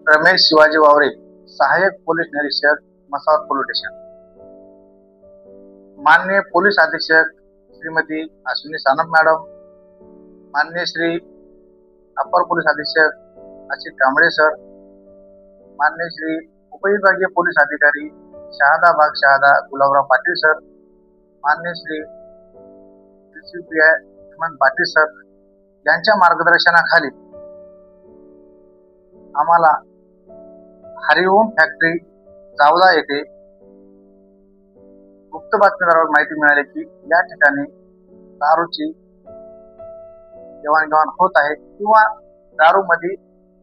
रमेश शिवाजी वावरे, सहाय्यक पोलीस निरीक्षक, मसावत police station. माननीय पोलीस अधीक्षक श्रीमती अश्विनी सानप मॅडम, माननीय श्री अपर पोलीस अधीक्षक असित कांबळे सर, माननीय श्री उपविभागीय पोलीस अधिकारी शहादा बाग शहादा गुलाबराव पाटील सर, माननीय श्री DCPI हेमंत पाटील सर यांच्या मार्गदर्शनाखाली आम्हाला हरिओम फॅक्टरी चावला येथे गुप्त बातमीदारावर माहिती मिळाली की या ठिकाणी दारूची देवाणघेवाण होत आहे किंवा दारूमध्ये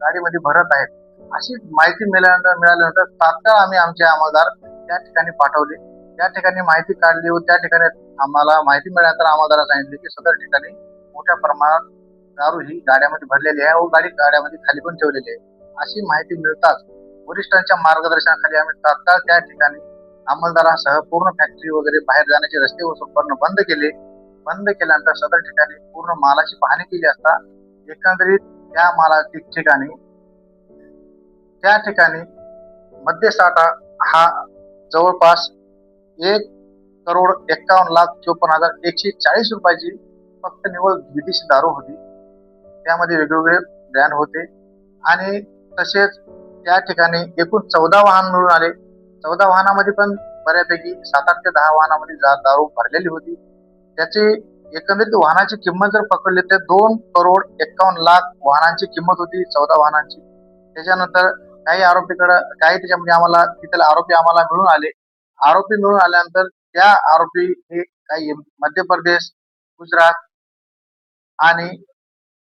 गाडीमध्ये भरत आहेत अशी माहिती मिळाल्यानंतर तात्काळ आम्ही आमचे अंमलदार त्या ठिकाणी पाठवले. त्या ठिकाणी माहिती काढली व त्या ठिकाणी आम्हाला माहिती मिळाल्यानंतर अंमलदारांना सांगितले की सदर ठिकाणी मोठ्या प्रमाणात दारू ही गाड्यामध्ये भरलेली आहे व गाडी गाड्यामध्ये खाली पण ठेवलेली आहे. अशी माहिती मिळताच वरिष्ठांच्या मार्गदर्शनाखाली आम्ही तात्काळ त्या ठिकाणी अंमलदारांसह पूर्ण फॅक्टरी वगैरे बाहेर जाण्याचे रस्ते व संपूर्ण बंद केले. बंद केल्यानंतर सदर ठिकाणी पूर्ण मालाची पाहणी केली असता एकंदरीत त्या मालाची त्या ठिकाणी मद्यसाठा हा जवळपास 1,51,54,140 रुपयाची फक्त निव्वळ विदेशी दारू होती. त्यामध्ये वेगवेगळे ब्रँड होते आणि तसेच त्या ठिकाणी एकूण 14 वाहन मिळून आले. 14 वाहनामध्ये पण बऱ्यापैकी 7-8 ते 10 वाहनामध्ये दारू भरलेली होती. त्याची एकंदरीत वाहनाची किंमत जर पकडली तर 2,51,00,000 वाहनांची किंमत होती 14 वाहनांची. त्याच्यानंतर काही त्याच्यामध्ये आम्हाला तिथले आरोपी आम्हाला मिळून आले. आरोपी मिळून आल्यानंतर त्या आरोपी हे काही मध्य प्रदेश, गुजरात आणि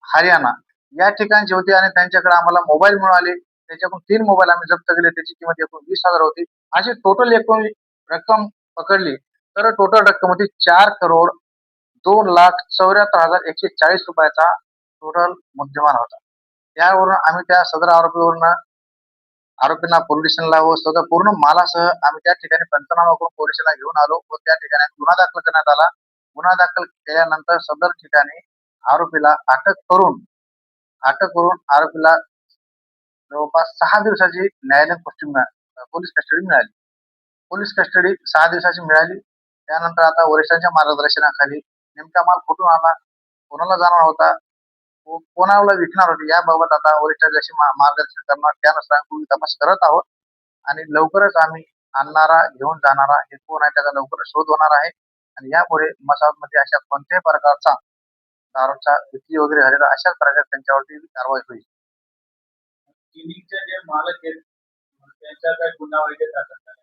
हरियाणा या ठिकाणचे होते आणि त्यांच्याकडे आम्हाला मोबाईल मिळाले. त्याच्याकडून 3 मोबाईल आम्ही जप्त केले. त्याची किंमत एकूण 20,000 होती. अशी टोटल एकूण रक्कम पकडली तर टोटल रक्कम होती 4,02,74,140 रुपयाचा टोटल मुद्देमाल होता. त्यावरून आम्ही त्या सदर आरोपींना पोलीस स्टेशनला व सदर पूर्ण मालासह आम्ही त्या ठिकाणी पंचनामा करून पोलीस स्टेशनला घेऊन आलो व त्या ठिकाणी गुन्हा दाखल करण्यात आला. गुन्हा दाखल केल्यानंतर सदर ठिकाणी आरोपीला अटक करून आरोपीला जवळपास 6 दिवसाची न्यायालयीन पोलीस कस्टडी मिळाली. पोलीस कस्टडी 6 दिवसाची मिळाली. त्यानंतर आता वरिष्ठांच्या मार्गदर्शनाखाली नेमका माल कुठून आला, कोणाला जाणार होता व कोणाला विकणार होते याबाबत आता वरिष्ठांशी मार्गदर्शन करणार. त्यानुसार आम्ही तपास करत आहोत आणि लवकरच आम्ही आणणारा घेऊन जाणारा हे कोण आहे त्याचा लवकरच शोध होणार आहे आणि यापुढे मसाजमध्ये अशा कोणत्याही प्रकारचा दारूचा विक्री वगैरे झालेला अशाच प्रकारे त्यांच्यावरती कारवाई होईल. जिनिंगचे जे मालक आहेत त्यांचा काय गुन्हा वगैरे दाखल झाला?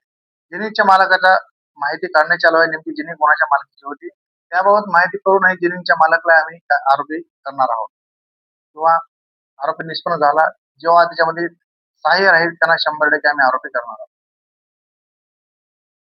जिनिंगच्या मालकाचा माहिती काढण्यात चालू आहे. नेमकी जिनिंग कोणाच्या मालकीची होती त्याबाबत माहिती करूनही जिनिंगच्या मालकाला आम्ही आरोपी करणार आहोत किंवा आरोपी निष्पन्न झाला जेव्हा त्याच्यामध्ये सहाय्य राहील त्यांना 100% आम्ही आरोपी करणार आहोत.